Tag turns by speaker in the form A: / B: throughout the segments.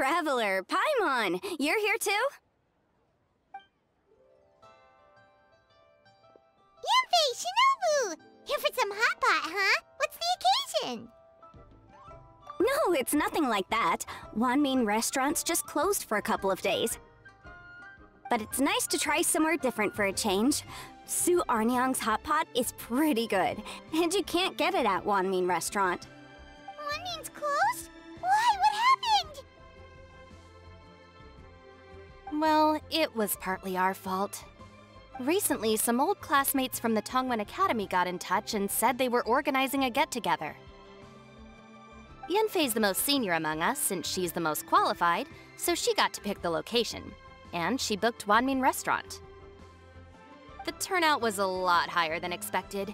A: Traveler, Paimon, you're here too?
B: Yanfei, Shinobu! Here for some hot pot, huh? What's the occasion?
A: No, it's nothing like that. Wanmin restaurant's just closed for a couple of days. But it's nice to try somewhere different for a change. Su Arnyang's hot pot is pretty good, and you can't get it at Wanmin restaurant.
B: Wanmin's closed? Why? What happened?
C: Well, it was partly our fault. Recently, some old classmates from the Tongwen Academy got in touch and said they were organizing a get-together. Yanfei's the most senior among us, since she's the most qualified, so she got to pick the location. And she booked Wanmin Restaurant. The turnout was a lot higher than expected,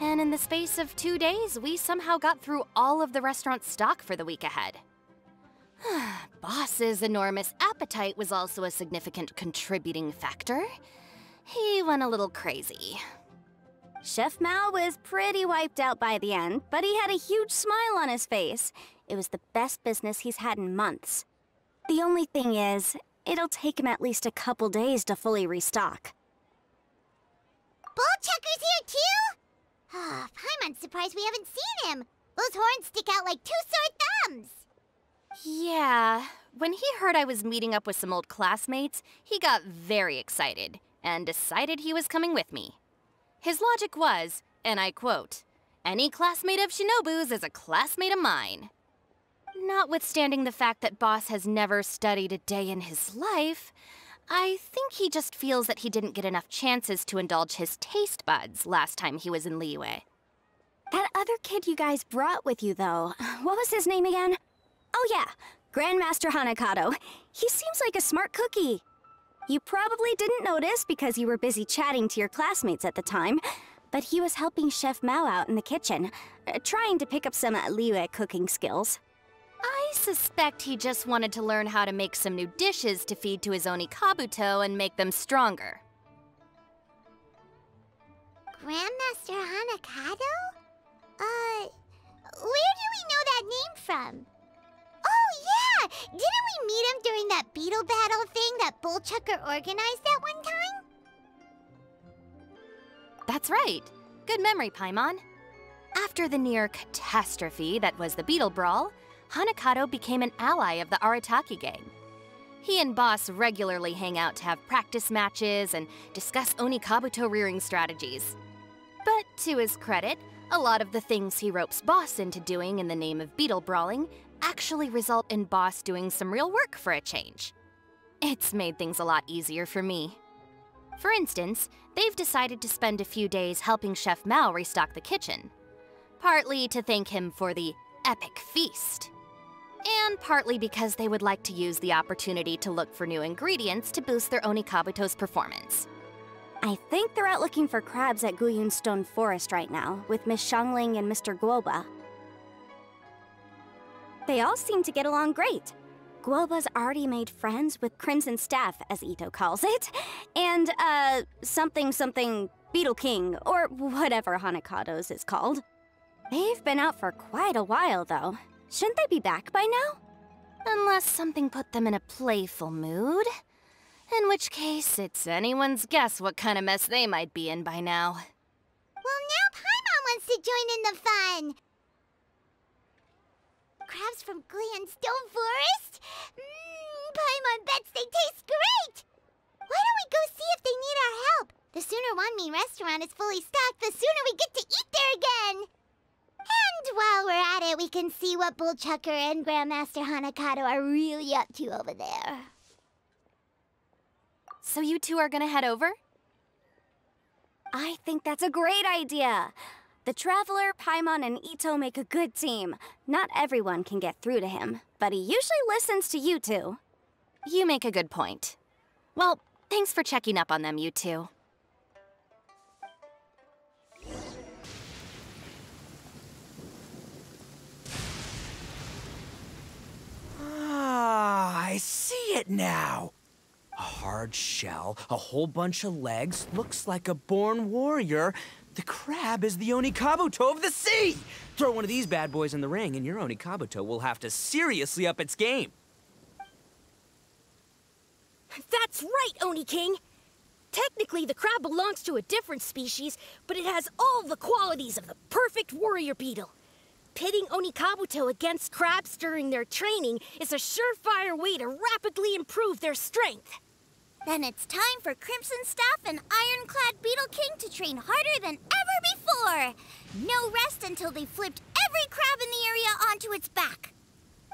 C: and in the space of 2 days, we somehow got through all of the restaurant's stock for the week ahead. Boss's enormous appetite was also a significant contributing factor. He went a little crazy.
A: Chef Mao was pretty wiped out by the end, but he had a huge smile on his face. It was the best business he's had in months. The only thing is, it'll take him at least a couple days to fully restock.
B: Bullchucker's here too? Paimon's surprised we haven't seen him. Those horns stick out like two sore thumbs.
C: Yeah, when he heard I was meeting up with some old classmates, he got very excited and decided he was coming with me. His logic was, and I quote, "Any classmate of Shinobu's is a classmate of mine." Notwithstanding the fact that Boss has never studied a day in his life, I think he just feels that he didn't get enough chances to indulge his taste buds last time he was in Liyue.
A: That other kid you guys brought with you, though, what was his name again? Oh yeah, Grandmaster Hanakado. He seems like a smart cookie. You probably didn't notice because you were busy chatting to your classmates at the time, but he was helping Chef Mao out in the kitchen, trying to pick up some Liyue cooking skills.
C: I suspect he just wanted to learn how to make some new dishes to feed to his Onikabuto and make them stronger.
B: Grandmaster Hanakado? Where do we know that name from? Oh yeah! Didn't we meet him during that Beetle battle thing that Bullchucker organized that one time?
C: That's right. Good memory, Paimon. After the near catastrophe that was the Beetle Brawl, Hanakado became an ally of the Arataki gang. He and Boss regularly hang out to have practice matches and discuss Onikabuto rearing strategies. But to his credit, a lot of the things he ropes Boss into doing in the name of Beetle Brawling actually result in Boss doing some real work for a change. It's made things a lot easier for me. For instance, they've decided to spend a few days helping Chef Mao restock the kitchen. Partly to thank him for the epic feast. And partly because they would like to use the opportunity to look for new ingredients to boost their Onikabuto's performance.
A: I think they're out looking for crabs at Guyun Stone Forest right now, with Miss Xiangling and Mr. Guoba. They all seem to get along great. Guoba's already made friends with Crimson Staff, as Itto calls it, and, something Beetle King, or whatever Hanakado's is called. They've been out for quite a while, though. Shouldn't they be back by now?
C: Unless something put them in a playful mood. In which case, it's anyone's guess what kind of mess they might be in by now.
B: Well, now Paimon wants to join in the fun! Crabs from Guyun Stone Forest? Paimon bets they taste great! Why don't we go see if they need our help? The sooner Wanmin restaurant is fully stocked, the sooner we get to eat there again! And while we're at it, we can see what Bullchucker and Grandmaster Hanakado are really up to over there.
C: So you two are gonna head over?
A: I think that's a great idea. The Traveler, Paimon, and Itto make a good team. Not everyone can get through to him, but he usually listens to you two.
C: You make a good point. Well, thanks for checking up on them, you two.
D: Ah, I see it now. A hard shell, a whole bunch of legs, looks like a born warrior. The crab is the Onikabuto of the sea! Throw one of these bad boys in the ring and your Onikabuto will have to seriously up its game.
E: That's right, Oni King! Technically, the crab belongs to a different species, but it has all the qualities of the perfect warrior beetle. Pitting Oni Kabuto against crabs during their training is a surefire way to rapidly improve their strength.
B: Then it's time for Crimson Staff and Ironclad Beetle King to train harder than ever before. No rest until they've flipped every crab in the area onto its back.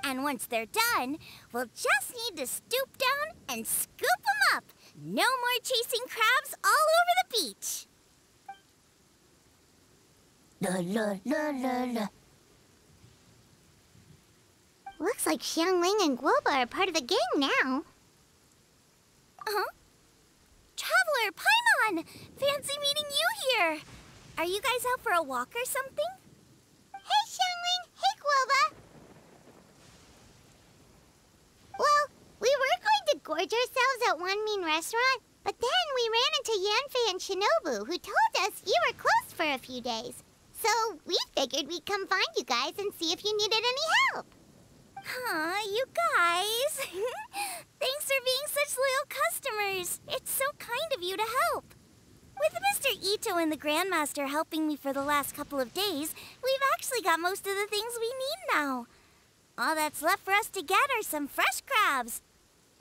B: And once they're done, we'll just need to stoop down and scoop them up. No more chasing crabs all over the beach. La la la la la. Looks like Xiangling and Guoba are part of the gang now. Huh? Traveler, Paimon! Fancy meeting you here! Are you guys out for a walk or something? Hey, Xiangling! Hey, Guoba! Well, we were going to gorge ourselves at one mean restaurant, but then we ran into Yanfei and Shinobu, who told us you were closed for a few days. So we figured we'd come find you guys and see if you needed any help. Aw, you guys. Thanks for being such loyal customers. It's so kind of you to help. With Mr. Itto and the Grandmaster helping me for the last couple of days, we've actually got most of the things we need now. All that's left for us to get are some fresh crabs.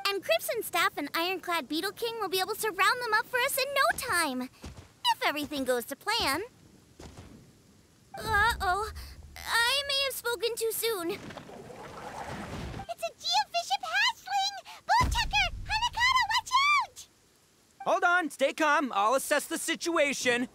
B: And Crimson Staff and Ironclad Beetle King will be able to round them up for us in no time. If everything goes to plan. Uh-oh. I may have spoken too soon. It's a Geobishop hatchling! Boomchucker! Hanakata, watch out!
D: Hold on, stay calm. I'll assess the situation.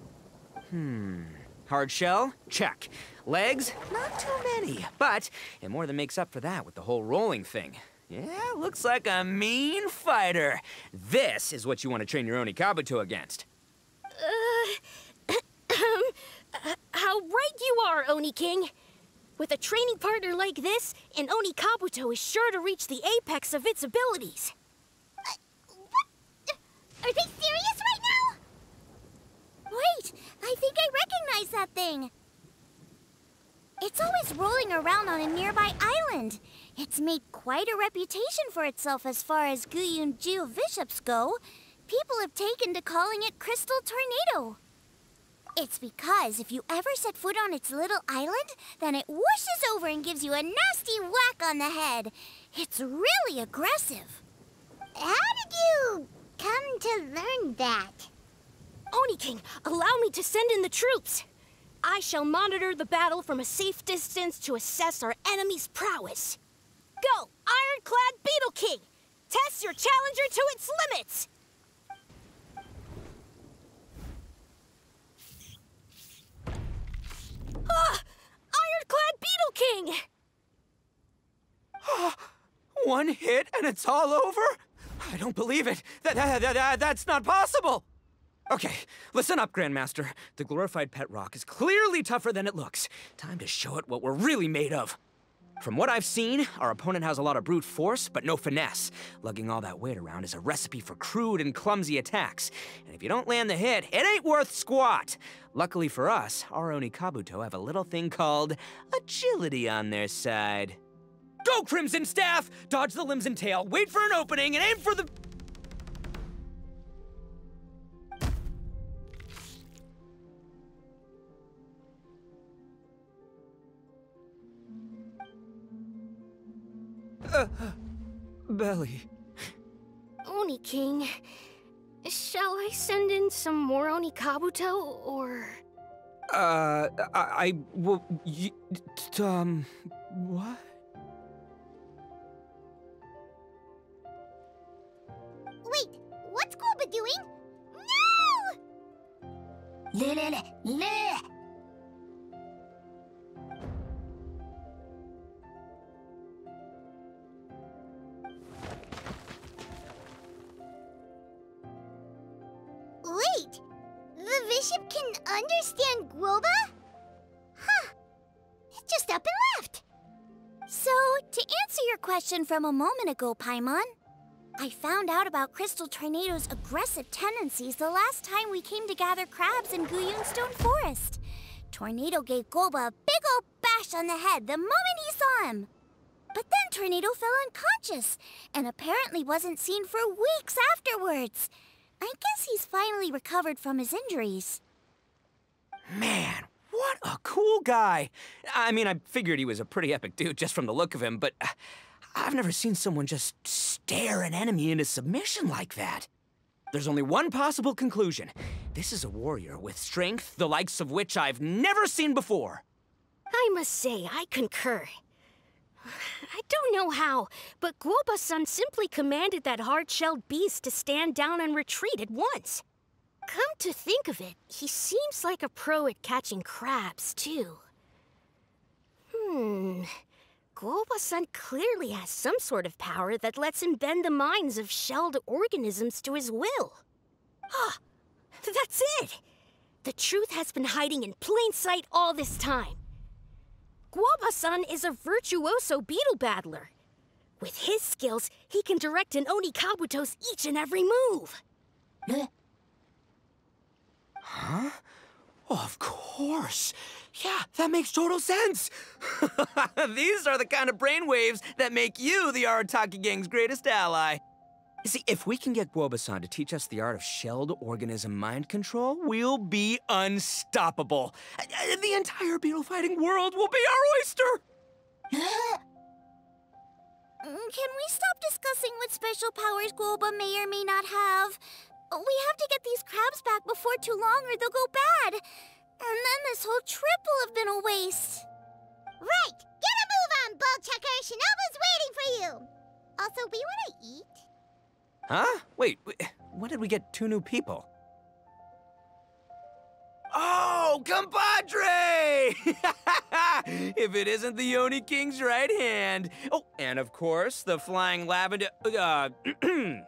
D: Hard shell? Check. Legs? Not too many, but it more than makes up for that with the whole rolling thing. Yeah, looks like a mean fighter. This is what you want to train your Oni Kabuto against.
E: How right you are, Oni King. With a training partner like this, an Oni Kabuto is sure to reach the apex of its abilities.
B: What? Are they serious right now? Wait, I think I recognize that thing. It's always rolling around on a nearby island. It's made quite a reputation for itself as far as Guyun Geobishops go. People have taken to calling it Crystal Tornado. It's because if you ever set foot on its little island, then it whooshes over and gives you a nasty whack on the head. It's really aggressive. How did you come to learn that?
E: Oni King, allow me to send in the troops. I shall monitor the battle from a safe distance to assess our enemy's prowess. Go, Ironclad Beetle King! Test your challenger to its limits! Ah! Ironclad Beetle King!
D: One hit and it's all over? I don't believe it. That's not possible. Okay, listen up, Grandmaster. The glorified pet rock is clearly tougher than it looks. Time to show it what we're really made of. From what I've seen, our opponent has a lot of brute force, but no finesse. Lugging all that weight around is a recipe for crude and clumsy attacks. And if you don't land the hit, it ain't worth squat. Luckily for us, our Oni Kabuto have a little thing called agility on their side. Go, Crimson Staff! Dodge the limbs and tail, wait for an opening, and aim for the... belly.
E: Oni King, shall I send in some more Oni Kabuto, or...?
D: What?
B: Wait, what's Guoba doing? No! Wait, the bishop can understand Guoba? Huh, it just up and left. So, to answer your question from a moment ago, Paimon, I found out about Crystal Tornado's aggressive tendencies the last time we came to gather crabs in Guyun Stone Forest. Tornado gave Guoba a big old bash on the head the moment he saw him. But then Tornado fell unconscious, and apparently wasn't seen for weeks afterwards. I guess he's finally recovered from his injuries.
D: Man, what a cool guy. I mean, I figured he was a pretty epic dude just from the look of him, but I've never seen someone just stare an enemy into submission like that. There's only one possible conclusion. This is a warrior with strength, the likes of which I've never seen before.
E: I must say, I concur. I don't know how, but Guoba-san simply commanded that hard-shelled beast to stand down and retreat at once. Come to think of it, he seems like a pro at catching crabs, too. Guoba-san clearly has some sort of power that lets him bend the minds of shelled organisms to his will. Ah, that's it! The truth has been hiding in plain sight all this time. Guoba-san is a virtuoso beetle battler. With his skills, he can direct an Oni Kabuto's each and every move.
D: Huh? Oh, of course. Yeah, that makes total sense. These are the kind of brainwaves that make you the Arataki gang's greatest ally. You see, if we can get Guoba-san to teach us the art of shelled organism mind control, we'll be unstoppable. The entire beetle fighting world will be our oyster.
B: Can we stop discussing what special powers Guoba may or may not have? We have to get these crabs back before too long or they'll go bad. And then this whole trip will have been a waste. Right! Get a move on, Bullchucker! Shinobu's waiting for you! Also, we want to eat?
D: Huh? Wait, when did we get 2 new people? Oh, compadre! If it isn't the Oni King's right hand. Oh, and of course, the flying lavender,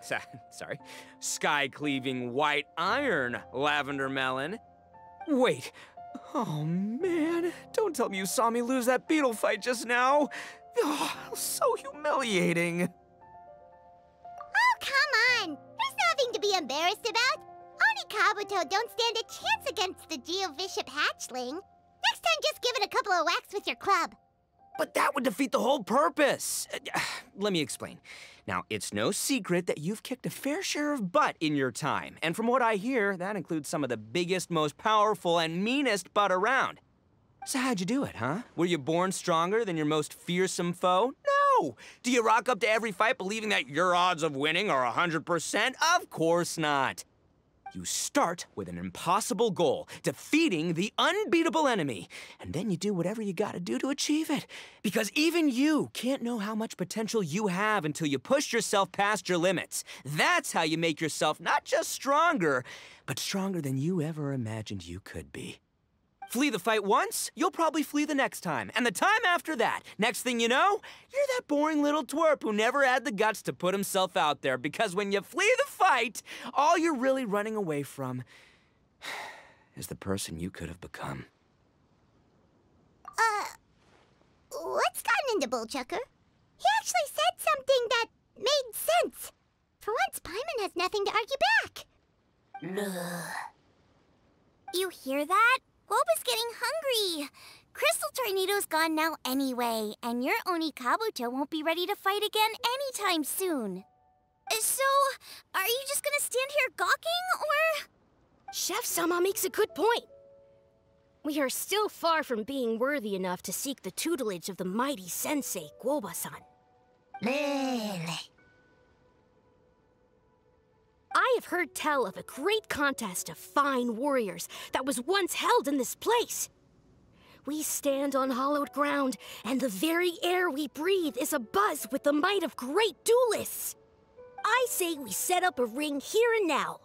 D: sorry, sky-cleaving white iron lavender melon. Wait, oh man, don't tell me you saw me lose that beetle fight just now. Oh, so humiliating.
B: Oh, come on! There's nothing to be embarrassed about. Oni Kabuto don't stand a chance against the Geovishap hatchling. Next time, just give it a couple of whacks with your club.
D: But that would defeat the whole purpose. Let me explain. Now, it's no secret that you've kicked a fair share of butt in your time. And from what I hear, that includes some of the biggest, most powerful, and meanest butt around. So how'd you do it, huh? Were you born stronger than your most fearsome foe? No! Do you rock up to every fight believing that your odds of winning are 100%? Of course not. You start with an impossible goal, defeating the unbeatable enemy. And then you do whatever you gotta do to achieve it. Because even you can't know how much potential you have until you push yourself past your limits. That's how you make yourself not just stronger, but stronger than you ever imagined you could be. Flee the fight once, you'll probably flee the next time. And the time after that, next thing you know, you're that boring little twerp who never had the guts to put himself out there. Because when you flee the fight, all you're really running away from is the person you could have become.
B: What's gotten into Bullchucker? He actually said something that made sense. For once, Paimon has nothing to argue back. You hear that? Guoba's getting hungry. Crystal Tornado's gone now anyway, and your Oni Kabuto won't be ready to fight again anytime soon. So, are you just gonna stand here gawking, or...?
E: Chef-sama makes a good point. We are still far from being worthy enough to seek the tutelage of the mighty sensei, Guoba-san. I have heard tell of a great contest of fine warriors that was once held in this place. We stand on hallowed ground, and the very air we breathe is abuzz with the might of great duelists. I say we set up a ring here and now.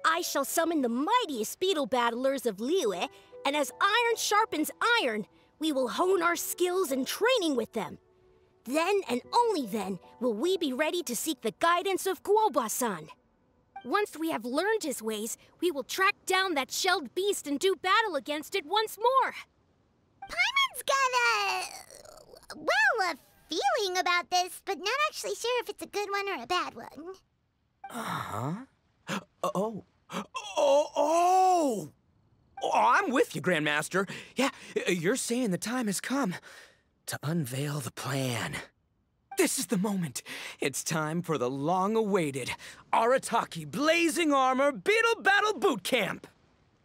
E: I shall summon the mightiest beetle battlers of Liyue, and as iron sharpens iron, we will hone our skills and training with them. Then and only then will we be ready to seek the guidance of Guoba-san. Once we have learned his ways, we will track down that shelled beast and do battle against it once more.
B: Paimon's got a feeling about this, but not actually sure if it's a good one or a bad one.
D: Uh-huh. Oh, I'm with you, Grandmaster. Yeah, you're saying the time has come to unveil the plan. This is the moment. It's time for the long-awaited Arataki Blazing Armor Beetle Battle Boot Camp!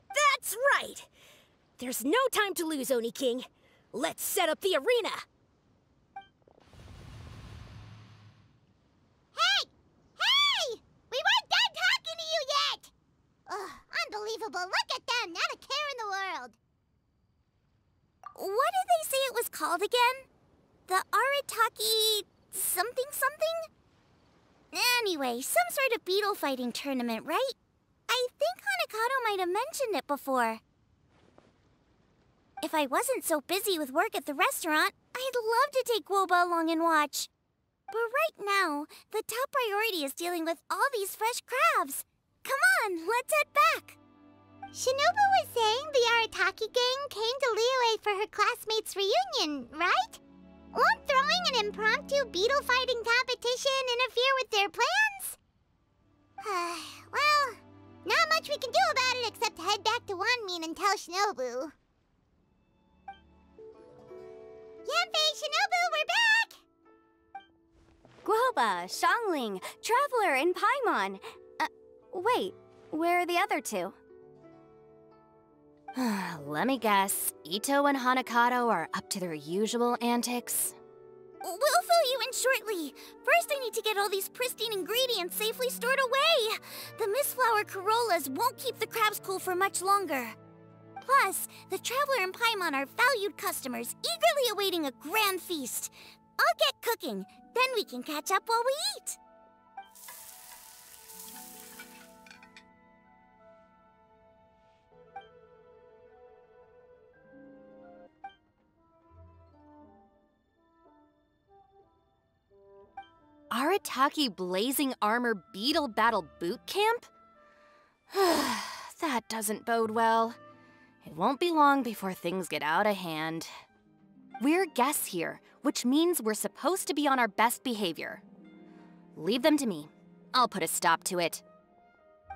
E: That's right! There's no time to lose, Oni King. Let's set up the arena!
B: Hey! Hey! We weren't done talking to you yet! Ugh, unbelievable. Look at them, not a care in the world.
A: What did they say it was called again? The Arataki something something? Anyway, some sort of beetle fighting tournament, right? I think Hanakato might have mentioned it before. If I wasn't so busy with work at the restaurant, I'd love to take Woba along and watch. But right now, the top priority is dealing with all these fresh crabs. Come on, let's head back.
B: Shinobu was saying the Arataki gang came to Liyue for her classmates' reunion, right? Won't throwing an impromptu beetle fighting competition interfere with their plans? Well, not much we can do about it except head back to Wanmin and tell Shinobu. Yanfei, Shinobu, we're back!
A: Guoba, Xiangling, Traveler, and Paimon. Wait, where are the other two?
C: Let me guess, Itto and Hanakato are up to their usual antics?
A: We'll fill you in shortly. First, I need to get all these pristine ingredients safely stored away. The mistflower corollas won't keep the crabs cool for much longer. Plus, the Traveler and Paimon are valued customers, eagerly awaiting a grand feast. I'll get cooking, then we can catch up while we eat.
C: Arataki Blazing Armor Beetle Battle Boot Camp? That doesn't bode well. It won't be long before things get out of hand. We're guests here, which means we're supposed to be on our best behavior. Leave them to me. I'll put a stop to it.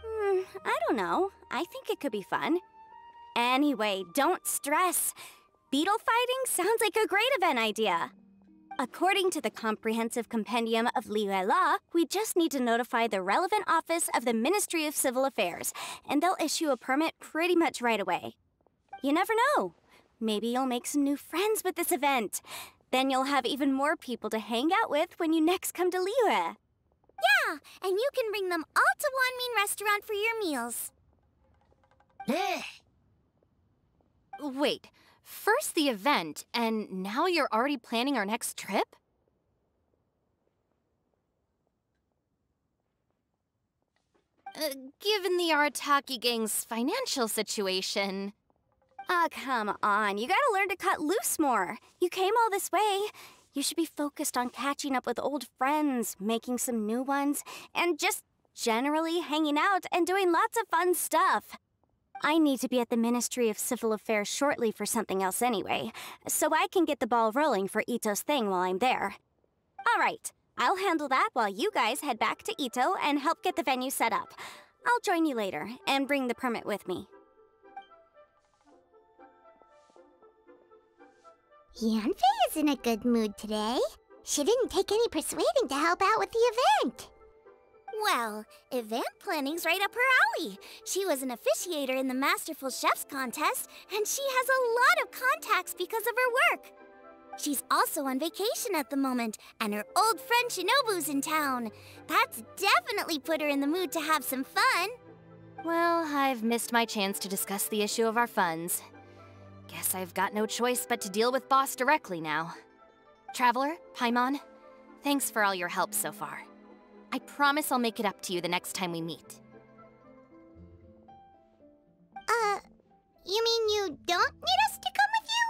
A: I don't know. I think it could be fun. Anyway, don't stress. Beetle fighting sounds like a great event idea. According to the Comprehensive Compendium of Liyue Law, we just need to notify the relevant office of the Ministry of Civil Affairs, and they'll issue a permit pretty much right away. You never know. Maybe you'll make some new friends with this event. Then you'll have even more people to hang out with when you next come to Liyue. Yeah, and you can bring them all to Wanmin Restaurant for your meals.
C: Wait, first the event, and now you're already planning our next trip? Given the Arataki gang's financial situation...
A: Come on. You gotta learn to cut loose more. You came all this way. You should be focused on catching up with old friends, making some new ones, and just generally hanging out and doing lots of fun stuff. I need to be at the Ministry of Civil Affairs shortly for something else anyway, so I can get the ball rolling for Itto's thing while I'm there. All right, I'll handle that while you guys head back to Itto and help get the venue set up. I'll join you later and bring the permit with me.
B: Yanfei is in a good mood today. She didn't take any persuading to help out with the event.
A: Well, event planning's right up her alley. She was an officiator in the Masterful Chefs contest, and she has a lot of contacts because of her work. She's also on vacation at the moment, and her old friend Shinobu's in town. That's definitely put her in the mood to have some fun.
C: Well, I've missed my chance to discuss the issue of our funds. Guess I've got no choice but to deal with Boss directly now. Traveler, Paimon, thanks for all your help so far. I promise I'll make it up to you the next time we meet.
B: You mean you don't need us to come with you?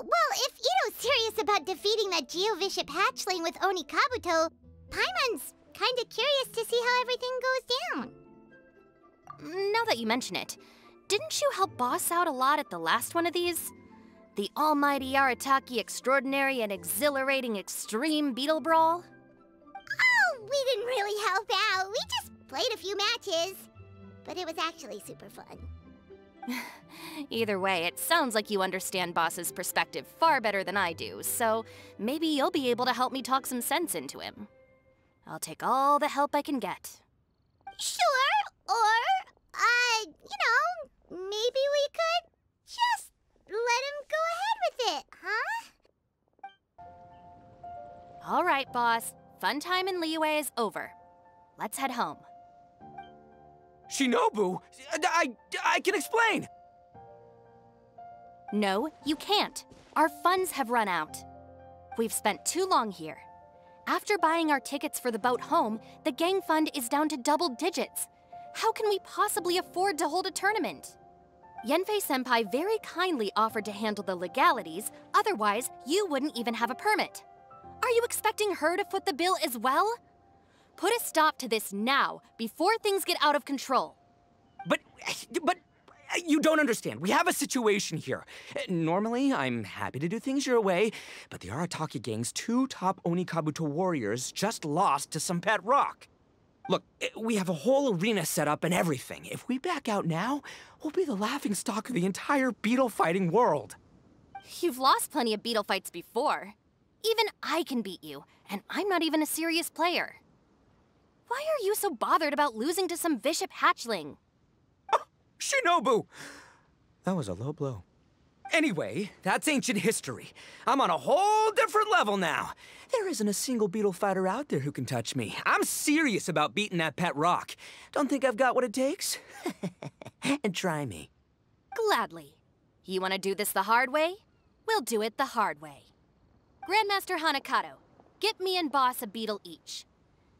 B: Well, if Itto's serious about defeating that Geovishap hatchling with Oni Kabuto, Paimon's kinda curious to see how everything goes down.
C: Now that you mention it, didn't you help Boss out a lot at the last one of these? The almighty Arataki extraordinary and exhilarating extreme Beetle Brawl?
B: Oh, we didn't really help out. We just played a few matches. But it was actually super fun.
C: Either way, it sounds like you understand Boss's perspective far better than I do, so maybe you'll be able to help me talk some sense into him. I'll take all the help I can get.
B: Sure, or, maybe we could just let him go ahead with it, huh?
C: All right, boss. Fun time in Liyue is over. Let's head home.
D: Shinobu, I can explain.
C: No, you can't. Our funds have run out. We've spent too long here. After buying our tickets for the boat home, the gang fund is down to double digits. How can we possibly afford to hold a tournament? Yanfei-senpai very kindly offered to handle the legalities, otherwise you wouldn't even have a permit. Are you expecting her to foot the bill as well? Put a stop to this now, before things get out of control.
D: But you don't understand. We have a situation here. Normally, I'm happy to do things your way, but the Arataki gang's 2 top Onikabuto warriors just lost to some pet rock. Look, we have a whole arena set up and everything. If we back out now, we'll be the laughingstock of the entire beetle fighting world.
C: You've lost plenty of beetle fights before. Even I can beat you, and I'm not even a serious player. Why are you so bothered about losing to some bishop hatchling?
D: Shinobu! That was a low blow. Anyway, that's ancient history. I'm on a whole different level now. There isn't a single beetle fighter out there who can touch me. I'm serious about beating that pet rock. Don't think I've got what it takes? And try me.
C: Gladly. You want to do this the hard way? We'll do it the hard way. Grandmaster Hanakato, get me and Boss a beetle each.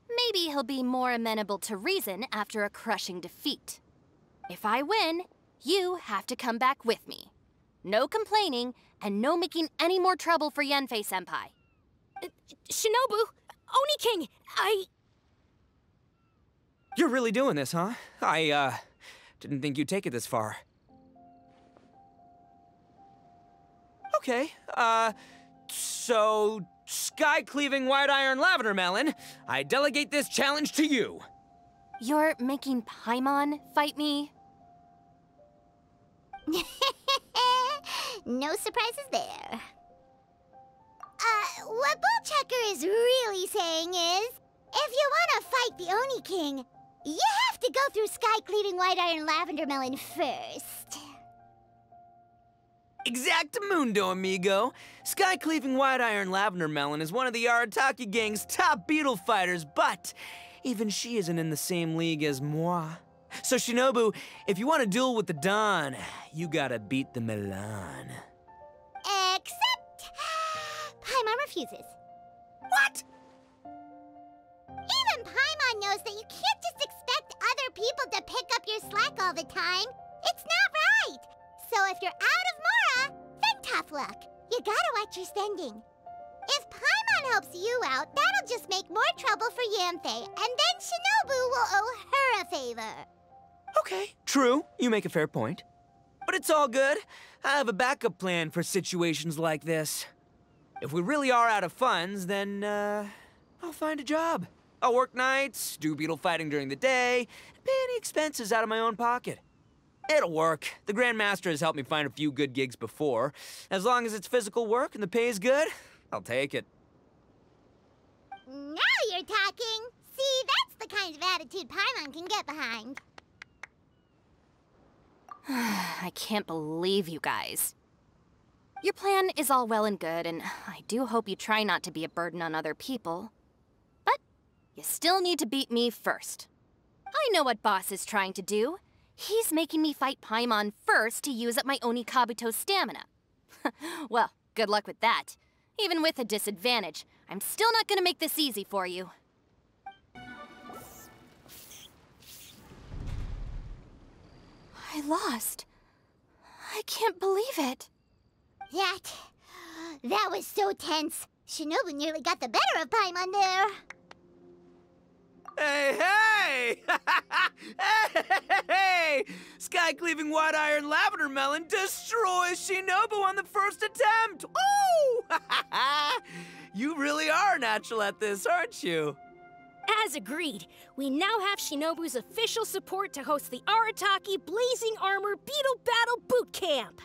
C: Maybe he'll be more amenable to reason after a crushing defeat. If I win, you have to come back with me. No complaining, and no making any more trouble for Yanfei-senpai.
E: Shinobu! Oni King!
D: You're really doing this, huh? I didn't think you'd take it this far. Okay, so sky-cleaving white iron lavender melon, I delegate this challenge to you.
C: You're making Paimon fight me?
B: No surprises there. What Bullchucker is really saying is, if you want to fight the Oni King, you have to go through sky-cleaving white iron lavender melon first.
D: Exactamundo, amigo. Sky-cleaving white iron lavender melon is one of the Arataki gang's top beetle fighters, but even she isn't in the same league as moi. So Shinobu, if you want to duel with the Don, you gotta beat the Milan.
B: Except Paimon refuses.
D: What?
B: Even Paimon knows that you can't just expect other people to pick up your slack all the time. It's not right. So if you're out of Mora, then tough luck. You gotta watch your spending. If Paimon helps you out, that'll just make more trouble for Yanfei, and then Shinobu will owe her a favor.
D: Okay, true. You make a fair point. But it's all good. I have a backup plan for situations like this. If we really are out of funds, then, I'll find a job. I'll work nights, do beetle fighting during the day, and pay any expenses out of my own pocket. It'll work. The Grandmaster has helped me find a few good gigs before. As long as it's physical work and the pay is good, I'll take it.
B: Now you're talking. See, that's the kind of attitude Paimon can get behind.
C: I can't believe you guys. Your plan is all well and good, and I do hope you try not to be a burden on other people. But you still need to beat me first. I know what Boss is trying to do. He's making me fight Paimon first to use up my Onikabuto stamina. Well, good luck with that. Even with a disadvantage, I'm still not gonna make this easy for you. I lost. I can't believe it.
B: That was so tense. Shinobu nearly got the better of Paimon there.
D: Hey! Hey! Sky-cleaving white iron lavender melon destroys Shinobu on the first attempt! Ooh! You really are natural at this, aren't you?
E: As agreed, we now have Shinobu's official support to host the Arataki Blazing Armor Beetle Battle Boot Camp.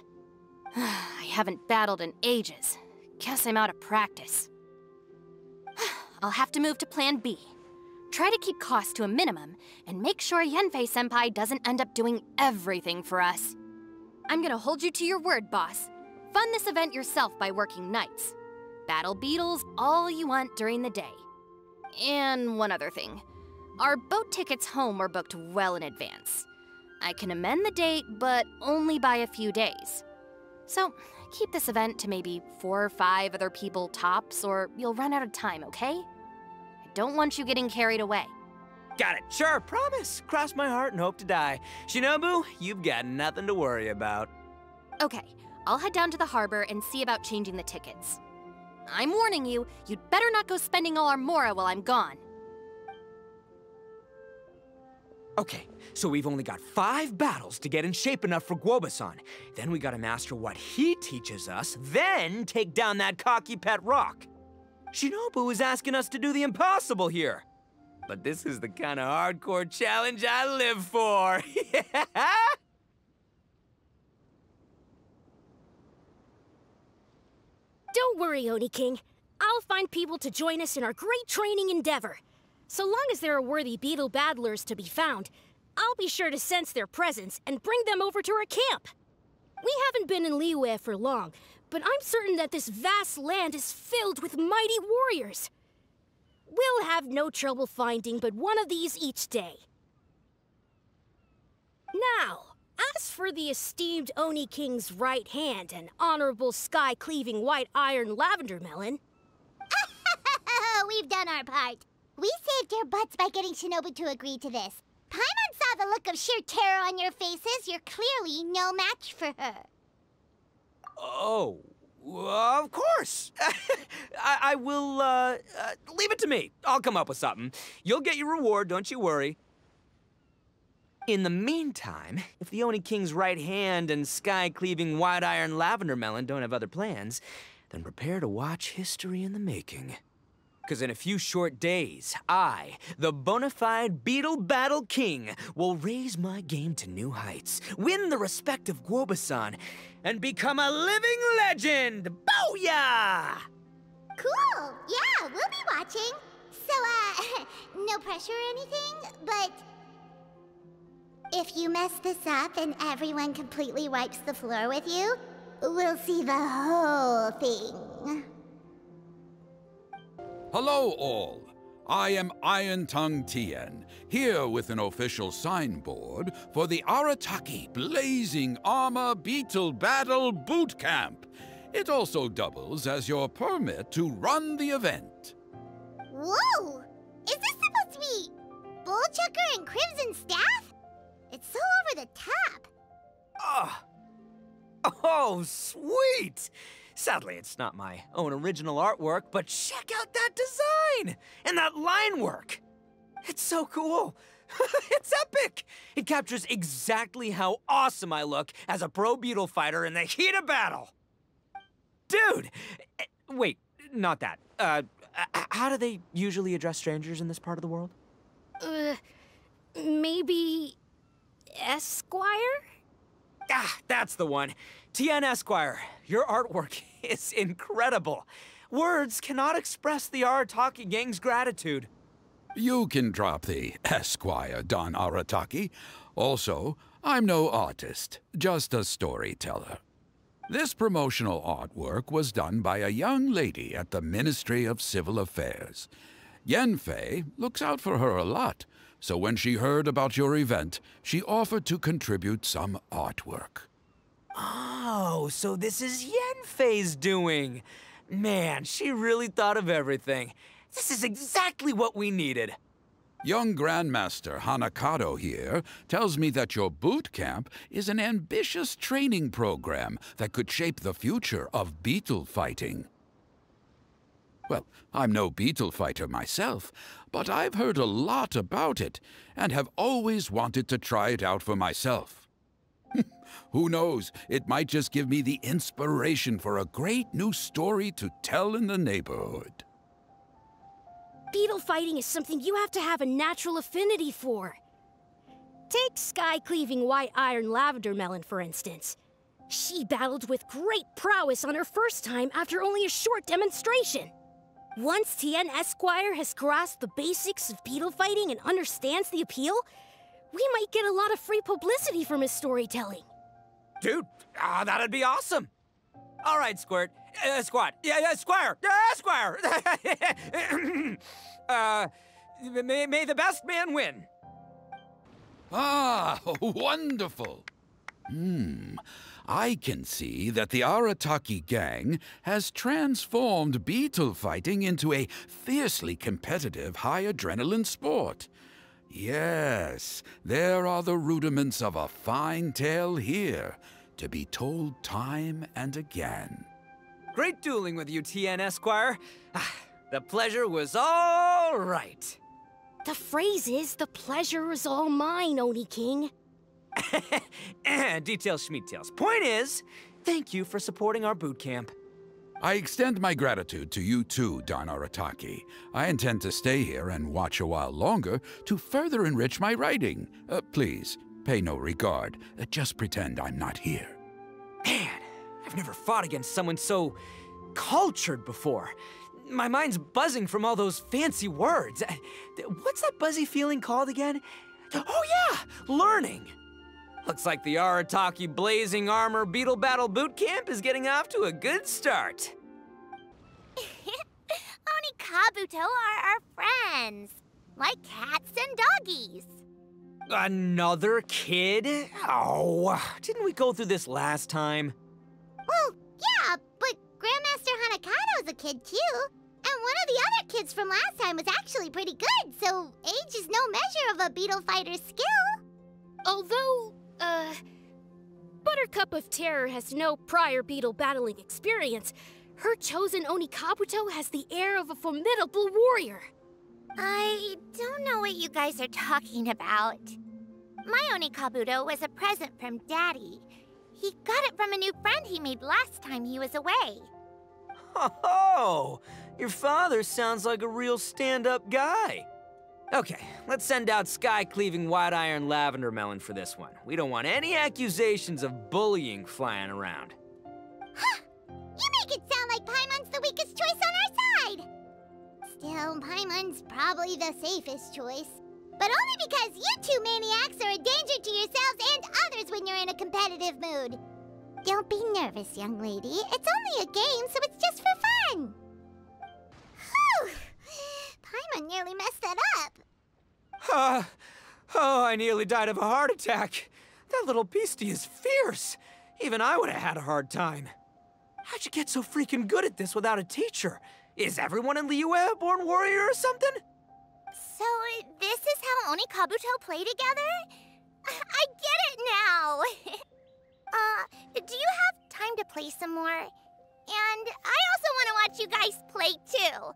C: I haven't battled in ages. Guess I'm out of practice. I'll have to move to Plan B. Try to keep costs to a minimum, and make sure Yanfei-senpai doesn't end up doing everything for us. I'm gonna hold you to your word, boss. Fund this event yourself by working nights. Battle beetles all you want during the day. And one other thing. Our boat tickets home were booked well in advance. I can amend the date, but only by a few days. So, keep this event to maybe 4 or 5 other people tops, or you'll run out of time, okay? I don't want you getting carried away.
D: Got it. Sure, promise. Cross my heart and hope to die. Shinobu, you've got nothing to worry about.
C: Okay, I'll head down to the harbor and see about changing the tickets. I'm warning you, you'd better not go spending all our mora while I'm gone.
D: Okay, so we've only got 5 battles to get in shape enough for Guoba-san. Then we gotta master what he teaches us, then take down that cocky pet rock. Shinobu is asking us to do the impossible here. But this is the kind of hardcore challenge I live for.
E: Don't worry, Oni King. I'll find people to join us in our great training endeavor. So long as there are worthy beetle battlers to be found, I'll be sure to sense their presence and bring them over to our camp. We haven't been in Liyue for long, but I'm certain that this vast land is filled with mighty warriors. We'll have no trouble finding but one of these each day. Now, as for the esteemed Oni King's right hand and honorable sky-cleaving white iron lavender melon...
B: We've done our part. We saved your butts by getting Shinobu to agree to this. Paimon saw the look of sheer terror on your faces. You're clearly no match for her.
D: Oh, of course. I will, leave it to me. I'll come up with something. You'll get your reward, don't you worry. In the meantime, if the Oni King's right hand and sky-cleaving white iron lavender melon don't have other plans, then prepare to watch history in the making. Because in a few short days, I, the bona fide Beetle Battle King, will raise my game to new heights, win the respect of Guoba-san, and become a living legend! Booyah!
B: Cool! Yeah, we'll be watching. So, no pressure or anything, but... if you mess this up and everyone completely wipes the floor with you, we'll see the whole thing.
F: Hello all, I am Iron Tongue Tien, here with an official signboard for the Arataki Blazing Armor Beetle Battle Boot Camp. It also doubles as your permit to run the event.
B: Whoa! Is this supposed to be Bullchucker and Crimson Staff? It's so over the top.
D: Oh, sweet! Sadly, it's not my own original artwork, but check out that design! And that line work! It's so cool! It's epic! It captures exactly how awesome I look as a pro beetle fighter in the heat of battle! Dude! Wait, not that. How do they usually address strangers in this part of the world?
E: Maybe... Esquire?
D: Ah, that's the one. Tien Esquire, your artwork is incredible. Words cannot express the Arataki gang's gratitude.
F: You can drop the Esquire, Don Arataki. Also, I'm no artist, just a storyteller. This promotional artwork was done by a young lady at the Ministry of Civil Affairs. Yanfei looks out for her a lot, so when she heard about your event, she offered to contribute some artwork.
D: Oh, so this is Yanfei's doing. Man, she really thought of everything. This is exactly what we needed.
F: Young Grandmaster Hanakado here tells me that your boot camp is an ambitious training program that could shape the future of beetle fighting. Well, I'm no beetle fighter myself, but I've heard a lot about it and have always wanted to try it out for myself. Who knows, it might just give me the inspiration for a great new story to tell in the neighborhood.
E: beetle fighting is something you have to have a natural affinity for. Take sky-cleaving white iron lavender melon, for instance. She battled with great prowess on her first time after only a short demonstration. Once Tien Esquire has grasped the basics of beetle fighting and understands the appeal, we might get a lot of free publicity from his storytelling.
D: Dude, that'd be awesome. All right, Squirt. Squat. Yeah, Squire. Squire. May the best man win.
F: Ah, wonderful. I can see that the Arataki gang has transformed beetle fighting into a fiercely competitive high-adrenaline sport. Yes, there are the rudiments of a fine tale here, to be told time and again.
D: Great dueling with you, Tien Esquire. The pleasure was all right.
E: The phrase is, the pleasure is all mine, Oni King.
D: Details schmeetails. Point is, thank you for supporting our boot camp.
F: I extend my gratitude to you too, Don Arataki. I intend to stay here and watch a while longer to further enrich my writing. Please, pay no regard. Just pretend I'm not here.
D: Man, I've never fought against someone so cultured before. My mind's buzzing from all those fancy words. What's that buzzy feeling called again? Oh yeah, learning. Looks like the Arataki Blazing Armor Beetle Battle Boot Camp is getting off to a good start.
B: Oni Kabuto are our friends, like cats and doggies.
D: Another kid? Oh, didn't we go through this last time?
B: Well, yeah, but Grandmaster Hanakado's a kid too. And one of the other kids from last time was actually pretty good, so age is no measure of a beetle fighter's skill.
E: Although, Buttercup of Terror has no prior beetle battling experience, her chosen Oni Kabuto has the air of a formidable warrior.
B: I don't know what you guys are talking about. My Oni Kabuto was a present from Daddy. He got it from a new friend he made last time he was away.
D: Oh, your father sounds like a real stand-up guy. Okay, let's send out sky-cleaving white iron lavender melon for this one. We don't want any accusations of bullying flying around.
B: Huh! You make it sound like Paimon's the weakest choice on our side! Still, Paimon's probably the safest choice. But only because you two maniacs are a danger to yourselves and others when you're in a competitive mood. Don't be nervous, young lady. It's only a game, so it's just for fun. Whew! Paimon nearly messed that up.
D: Oh, I nearly died of a heart attack. That little beastie is fierce. Even I would have had a hard time. How'd you get so freaking good at this without a teacher? Is everyone in Liyue a born warrior or something?
B: So, this is how Oni Kabuto play together? I get it now! Do you have time to play some more? And I also want to watch you guys play too.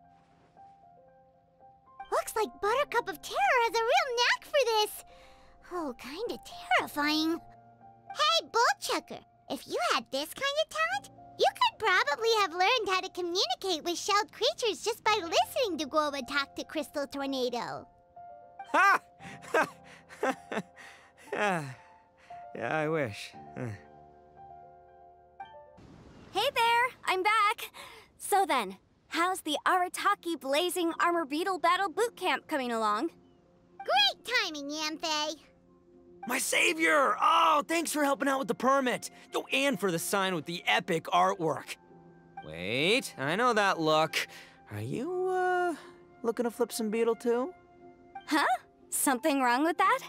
B: Looks like Buttercup of Terror has a real knack for this. Oh, kinda terrifying. Hey, Bullchucker, if you had this kind of talent, you could probably have learned how to communicate with shelled creatures just by listening to Guoba talk to Crystal Tornado.
D: Ha! Yeah, I wish.
A: Hey there, I'm back. So then, how's the Arataki Blazing Armor Beetle Battle Boot Camp coming along?
B: Great timing, Yamfei.
D: My savior! Oh, thanks for helping out with the permit. Oh, and for the sign with the epic artwork. Wait, I know that look. Are you, looking to flip some beetle too?
A: Huh? Something wrong with that?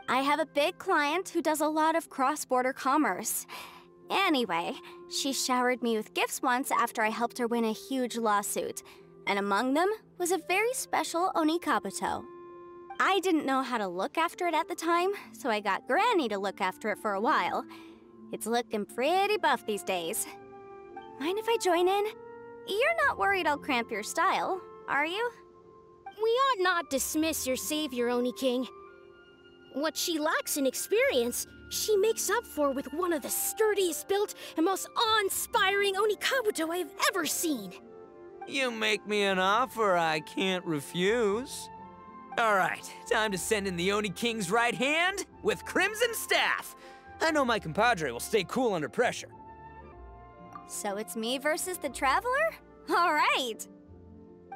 A: I have a big client who does a lot of cross-border commerce. Anyway, she showered me with gifts once after I helped her win a huge lawsuit. And among them was a very special Oni Kabuto. I didn't know how to look after it at the time, so I got Granny to look after it for a while. It's looking pretty buff these days. Mind if I join in? You're not worried I'll cramp your style, are you?
E: We ought not dismiss your savior, Oni King. What she lacks in experience, she makes up for with one of the sturdiest built and most awe-inspiring Oni Kabuto I have ever seen.
D: You make me an offer I can't refuse. All right, time to send in the Oni King's right hand with Crimson Staff. I know my compadre will stay cool under pressure.
A: So it's me versus the Traveler? All right.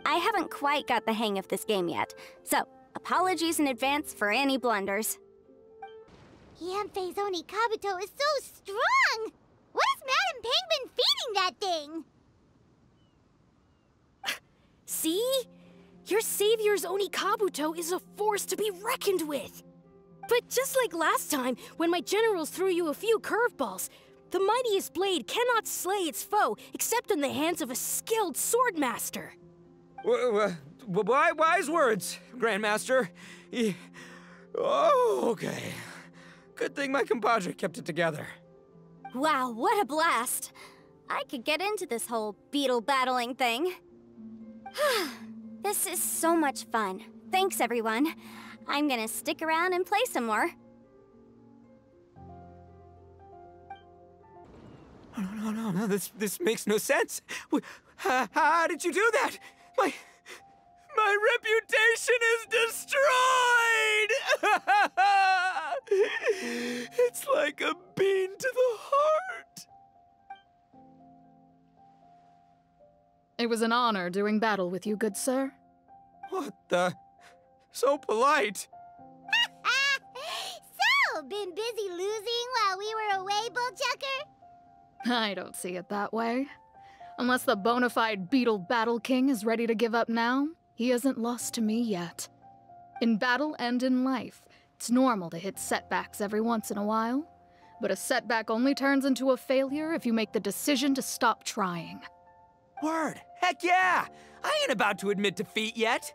A: I haven't quite got the hang of this game yet, so apologies in advance for any blunders.
B: Yanfei's Oni Kabuto is so strong! What is Madam Penguin feeding that thing?
E: See? Your savior's Oni Kabuto is a force to be reckoned with. But just like last time, when my generals threw you a few curveballs, the mightiest blade cannot slay its foe except in the hands of a skilled swordmaster.
D: Wise words, Grandmaster. Oh, okay. Good thing my compadre kept it together.
A: Wow, what a blast! I could get into this whole beetle battling thing. This is so much fun. Thanks, everyone. I'm gonna stick around and play some more.
D: No, this makes no sense. How did you do that? My reputation is destroyed! It's like a bean to the heart.
G: It was an honor doing battle with you, good sir.
D: What the? So polite.
B: So, been busy losing while we were away, Bullchucker?
G: I don't see it that way. Unless the bona fide Beetle Battle King is ready to give up now, he hasn't lost to me yet. In battle and in life, it's normal to hit setbacks every once in a while, but a setback only turns into a failure if you make the decision to stop trying.
D: Word. Heck yeah! I ain't about to admit defeat yet.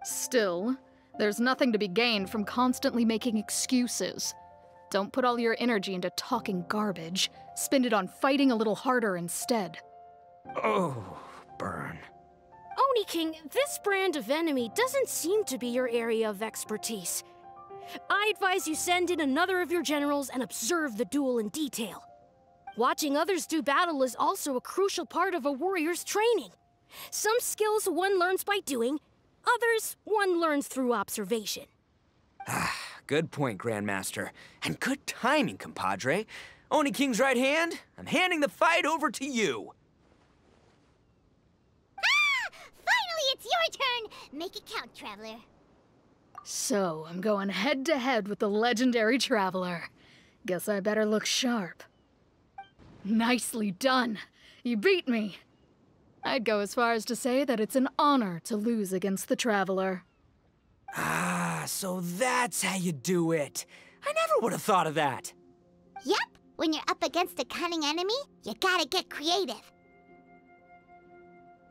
G: Still, there's nothing to be gained from constantly making excuses. Don't put all your energy into talking garbage. Spend it on fighting a little harder instead.
D: Oh, burn.
E: Oni King, this brand of enemy doesn't seem to be your area of expertise. I advise you send in another of your generals and observe the duel in detail. Watching others do battle is also a crucial part of a warrior's training. Some skills one learns by doing, others one learns through observation.
D: Good point, Grandmaster. And good timing, compadre. Oni King's right hand, I'm handing the fight over to you.
B: Finally, it's your turn! Make it count, Traveler.
G: So, I'm going head-to-head with the legendary Traveler. Guess I better look sharp. Nicely done. You beat me. I'd go as far as to say that it's an honor to lose against the Traveler.
D: So that's how you do it. I never would have thought of that.
B: Yep, when you're up against a cunning enemy, you gotta get creative.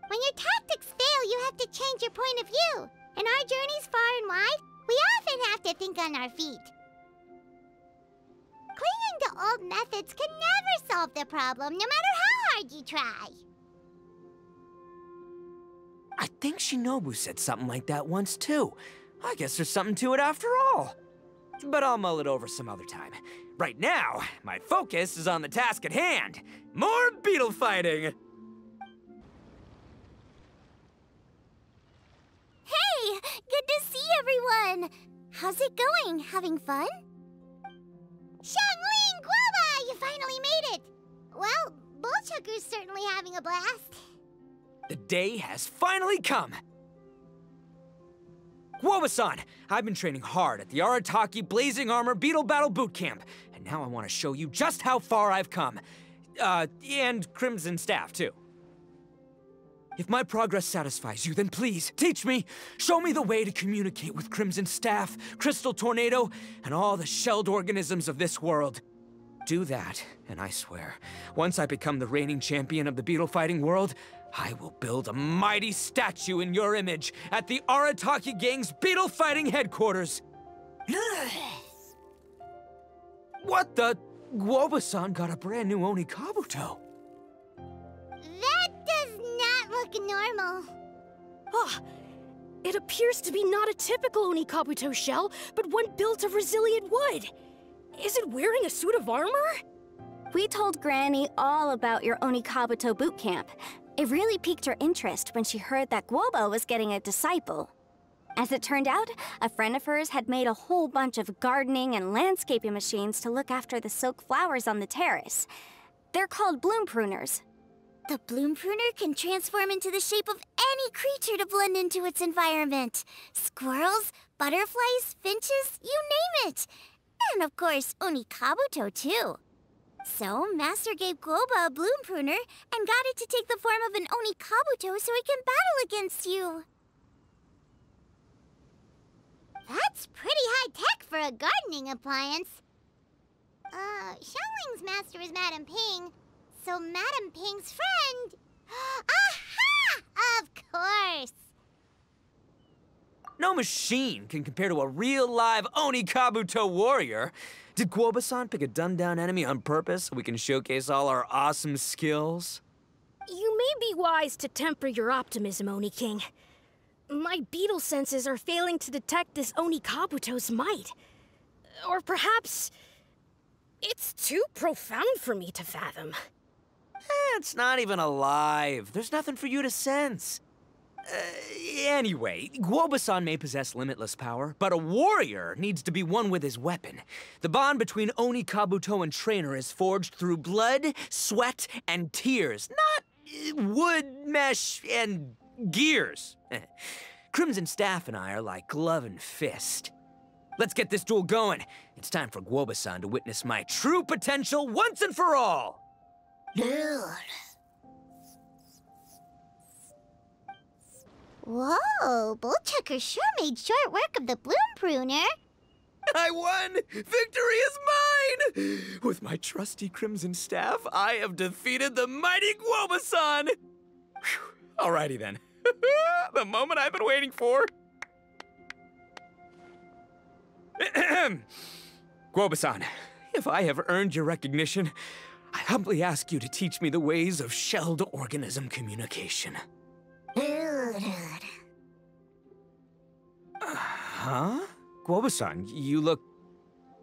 B: When your tactics fail, you have to change your point of view. In our journeys far and wide, we often have to think on our feet. Clinging to old methods can never solve the problem, no matter how hard you try.
D: I think Shinobu said something like that once, too. I guess there's something to it after all. But I'll mull it over some other time. Right now, my focus is on the task at hand. More beetle fighting!
B: Hey! Good to see everyone! How's it going? Having fun? Xiangling Guoba! You finally made it! Well, Bullchucker's certainly having a blast.
D: The day has finally come! Guoba-san, I've been training hard at the Arataki Blazing Armor Beetle Battle Boot Camp, and now I want to show you just how far I've come. And Crimson Staff, too. If my progress satisfies you, then please, teach me! Show me the way to communicate with Crimson Staff, Crystal Tornado, and all the shelled organisms of this world. Do that, and I swear, once I become the reigning champion of the beetle fighting world, I will build a mighty statue in your image at the Arataki Gang's beetle fighting headquarters. What the? Guoba-san got a brand new Oni Kabuto.
B: That does not look normal.
E: Ah, it appears to be not a typical Oni Kabuto shell, but one built of resilient wood. Is it wearing a suit of armor?
A: We told Granny all about your Oni Kabuto boot camp. It really piqued her interest when she heard that Guoba was getting a disciple. As it turned out, a friend of hers had made a whole bunch of gardening and landscaping machines to look after the silk flowers on the terrace. They're called bloom pruners.
B: The bloom pruner can transform into the shape of any creature to blend into its environment. Squirrels, butterflies, finches, you name it. And of course, Onikabuto too. So, Master gave Guoba a bloom pruner and got it to take the form of an Onikabuto so it can battle against you. That's pretty high-tech for a gardening appliance. Xiangling's master is Madame Ping, so Madame Ping's friend... Aha! Of course!
D: No machine can compare to a real live Onikabuto warrior. Did Guoba-san pick a dumbed-down enemy on purpose so we can showcase all our awesome skills?
E: You may be wise to temper your optimism, Oni King. My beetle senses are failing to detect this Onikabuto's might. Or perhaps... it's too profound for me to fathom.
D: It's not even alive. There's nothing for you to sense. Anyway, Guoba-san may possess limitless power, but a warrior needs to be one with his weapon. The bond between Onikabuto and trainer is forged through blood, sweat, and tears, not wood, mesh, and gears. Crimson Staff and I are like glove and fist. Let's get this duel going. It's time for Guoba-san to witness my true potential once and for all.
B: Whoa, Bullchucker sure made short work of the bloom pruner.
D: I won! Victory is mine! With my trusty Crimson Staff, I have defeated the mighty Guoba-san! Whew. Alrighty then. The moment I've been waiting for. Guoba-san, if I have earned your recognition, I humbly ask you to teach me the ways of shelled organism communication. Huh? Guoba-san, you look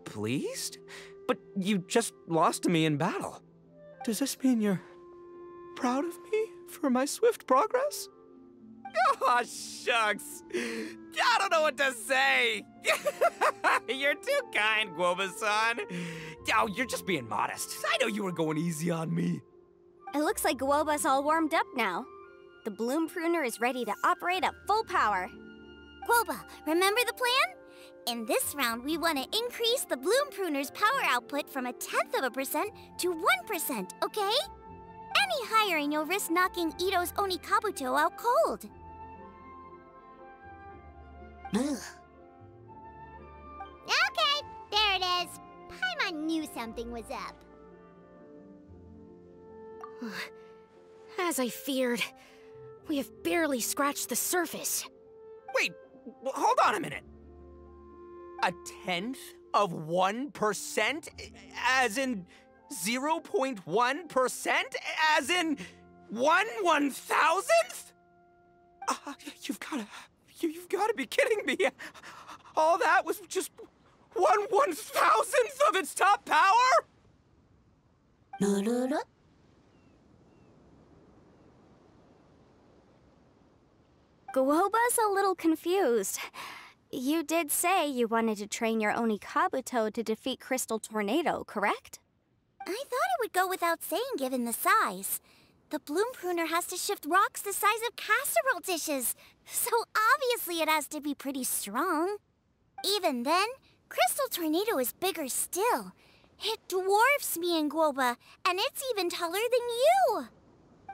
D: pleased? But you just lost to me in battle. Does this mean you're proud of me for my swift progress? Oh, shucks. I don't know what to say. You're too kind, Guoba-san. Oh, you're just being modest. I know you were going easy on me.
A: It looks like Guoba's all warmed up now. The bloom pruner is ready to operate at full power.
B: Guoba, remember the plan? In this round, we want to increase the bloom pruner's power output from 0.1% to 1%, okay? Any higher and you'll risk knocking Itto's Onikabuto out cold. Okay, there it is. Paimon knew something was up.
E: As I feared, we have barely scratched the surface.
D: Wait, hold on a minute. 0.1%? As in 0.1%? As in 1/1000th? You've gotta be kidding me. All that was just 1/1000th of its top power?
A: Guoba's a little confused. You did say you wanted to train your Onikabuto to defeat Crystal Tornado, correct?
B: I thought it would go without saying given the size. The bloom pruner has to shift rocks the size of casserole dishes, so obviously it has to be pretty strong. Even then, Crystal Tornado is bigger still. It dwarfs me and Guoba, and it's even taller than you.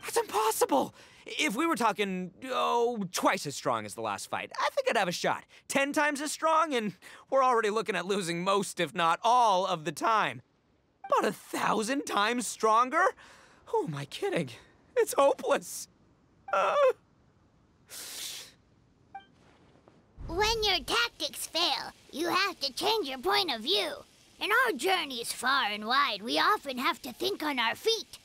D: That's impossible! If we were talking, twice as strong as the last fight, I think I'd have a shot. 10 times as strong, and we're already looking at losing most, if not all, of the time. But 1,000 times stronger? Who am I kidding? It's hopeless.
B: When your tactics fail, you have to change your point of view. In our journeys far and wide, we often have to think on our feet.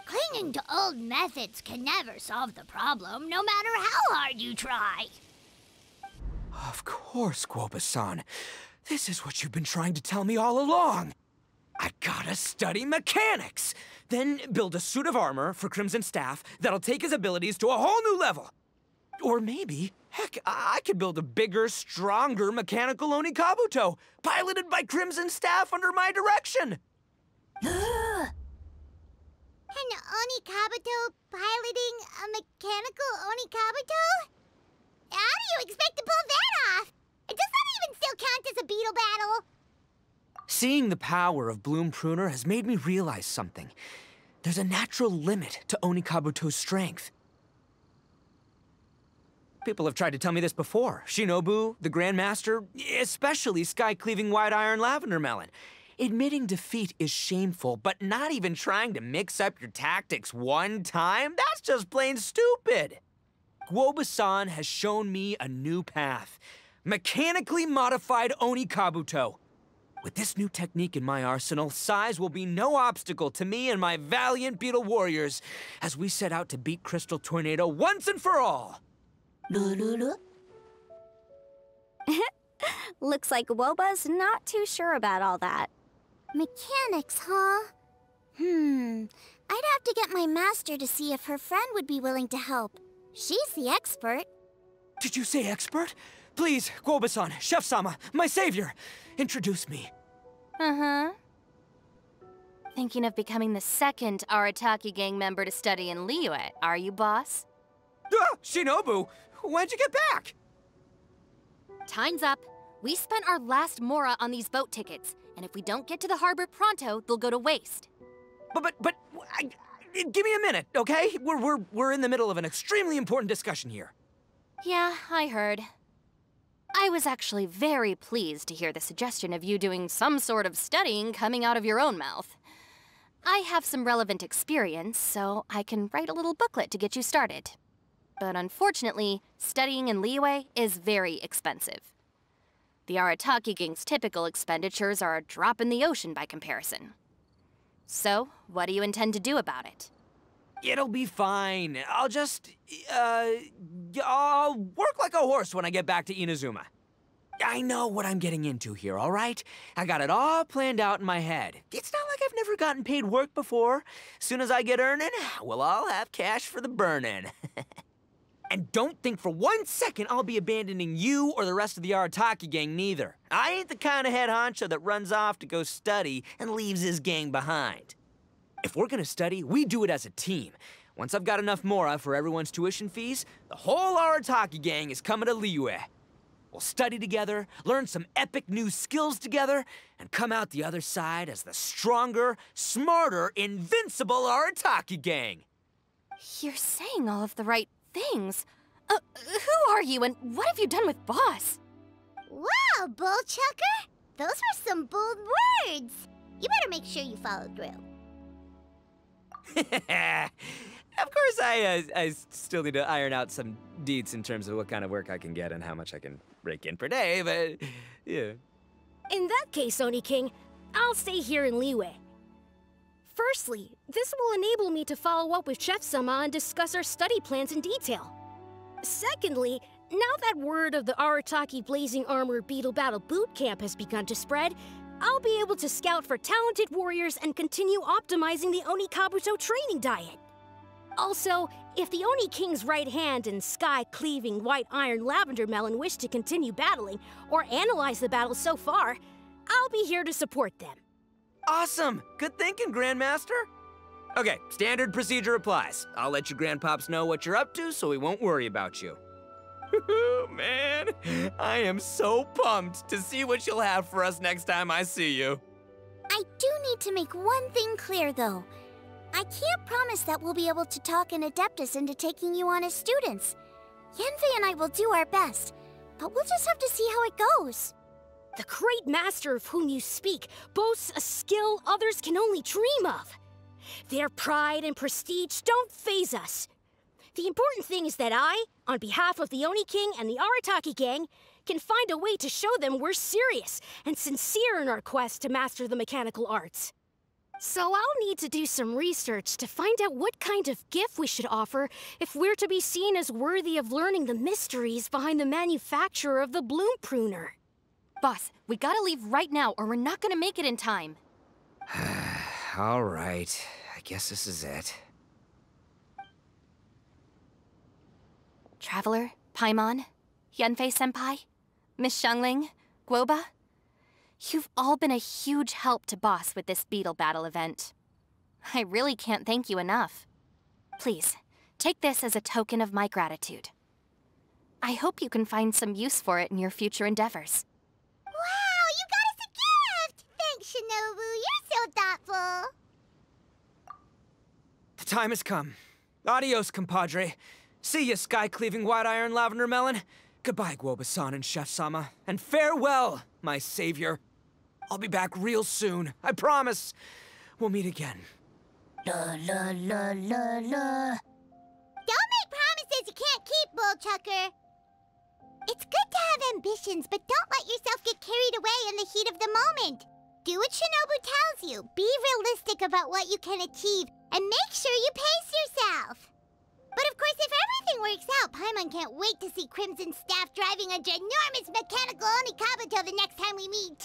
B: Clinging to old methods can never solve the problem, no matter how hard you try.
D: Of course, Guoba-san. This is what you've been trying to tell me all along. I gotta study mechanics, then build a suit of armor for Crimson Staff that'll take his abilities to a whole new level. Or maybe, heck, I could build a bigger, stronger mechanical Onikabuto, piloted by Crimson Staff under my direction.
B: An Onikabuto piloting a mechanical Onikabuto? How do you expect to pull that off? Does that even still count as a Beetle battle?
D: Seeing the power of Bloom Pruner has made me realize something. There's a natural limit to Onikabuto's strength. People have tried to tell me this before. Shinobu, the Grandmaster, especially Sky-Cleaving White Iron Lavender Melon. Admitting defeat is shameful, but not even trying to mix up your tactics one time? That's just plain stupid. Guoba-san has shown me a new path. Mechanically modified Onikabuto. With this new technique in my arsenal, size will be no obstacle to me and my valiant Beetle warriors as we set out to beat Crystal Tornado once and for all.
A: Looks like Woba's not too sure about all that.
B: Mechanics, huh? I'd have to get my master to see if her friend would be willing to help. She's the expert.
D: Did you say expert? Please, Guoba-san, Chef-sama, my savior, introduce me.
C: Thinking of becoming the second Arataki gang member to study in Liyue, are you, boss?
D: Shinobu, when'd you get back?
C: Time's up. We spent our last mora on these boat tickets, and if we don't get to the harbor pronto, they'll go to waste.
D: Give me a minute, okay? We're in the middle of an extremely important discussion here.
C: Yeah, I heard. I was actually very pleased to hear the suggestion of you doing some sort of studying coming out of your own mouth. I have some relevant experience, so I can write a little booklet to get you started. But unfortunately, studying in Liyue is very expensive. The Arataki gang's typical expenditures are a drop in the ocean by comparison. So, what do you intend to do about it?
D: It'll be fine. I'll work like a horse when I get back to Inazuma. I know what I'm getting into here, all right? I got it all planned out in my head. It's not like I've never gotten paid work before. Soon as I get earning, we'll all have cash for the burning. And don't think for 1 second I'll be abandoning you or the rest of the Arataki gang neither. I ain't the kind of head honcho that runs off to go study and leaves his gang behind. If we're gonna study, we do it as a team. Once I've got enough mora for everyone's tuition fees, the whole Arataki gang is coming to Liyue. We'll study together, learn some epic new skills together, and come out the other side as the stronger, smarter, invincible Arataki gang.
C: You're saying all of the right things. Who are you and what have you done with Boss?
B: Wow, Bullchucker! Those were some bold words! You better make sure you follow through.
D: Of course, I still need to iron out some deets in terms of what kind of work I can get and how much I can rake in per day, but yeah.
E: In that case, Oni King, I'll stay here in Liyue. Firstly, this will enable me to follow up with Chef-sama and discuss our study plans in detail. Secondly, now that word of the Arataki Blazing Armor Beetle Battle Boot Camp has begun to spread, I'll be able to scout for talented warriors and continue optimizing the Onikabuto training diet. Also, if the Oni King's right hand and Sky-Cleaving White Iron Lavender Melon wish to continue battling or analyze the battle so far, I'll be here to support them.
D: Awesome! Good thinking, Grandmaster. Okay, standard procedure applies. I'll let you grandpops know what you're up to so we won't worry about you. Man, I am so pumped to see what you'll have for us next time I see you.
B: I do need to make one thing clear, though. I can't promise that we'll be able to talk an Adeptus into taking you on as students. Yanfei and I will do our best, but we'll just have to see how it goes.
E: The great master of whom you speak boasts a skill others can only dream of. Their pride and prestige don't faze us. The important thing is that I, on behalf of the Oni King and the Arataki gang, can find a way to show them we're serious and sincere in our quest to master the mechanical arts. So I'll need to do some research to find out what kind of gift we should offer if we're to be seen as worthy of learning the mysteries behind the manufacture of the Bloom Pruner.
C: Boss, we gotta leave right now or we're not gonna make it in time.
D: All right, I guess this is it.
C: Traveler, Paimon, Yanfei-senpai, Miss Xiangling, Guoba. You've all been a huge help to Boss with this Beetle Battle event. I really can't thank you enough. Please, take this as a token of my gratitude. I hope you can find some use for it in your future endeavors.
B: Wow, you got us a gift! Thanks, Shinobu. You're so thoughtful.
D: The time has come. Adios, compadre. See ya, sky-cleaving white-iron lavender melon. Goodbye, Guoba-san and Chef-sama. And farewell, my savior. I'll be back real soon, I promise. We'll meet again.
B: La la la la la. Don't make promises you can't keep, Bullchucker. It's good to have ambitions, but don't let yourself get carried away in the heat of the moment. Do what Shinobu tells you. Be realistic about what you can achieve, and make sure you pace yourself. But of course, if everything works out, Paimon can't wait to see Crimson Staff driving a ginormous mechanical Onikabuto the next time we meet.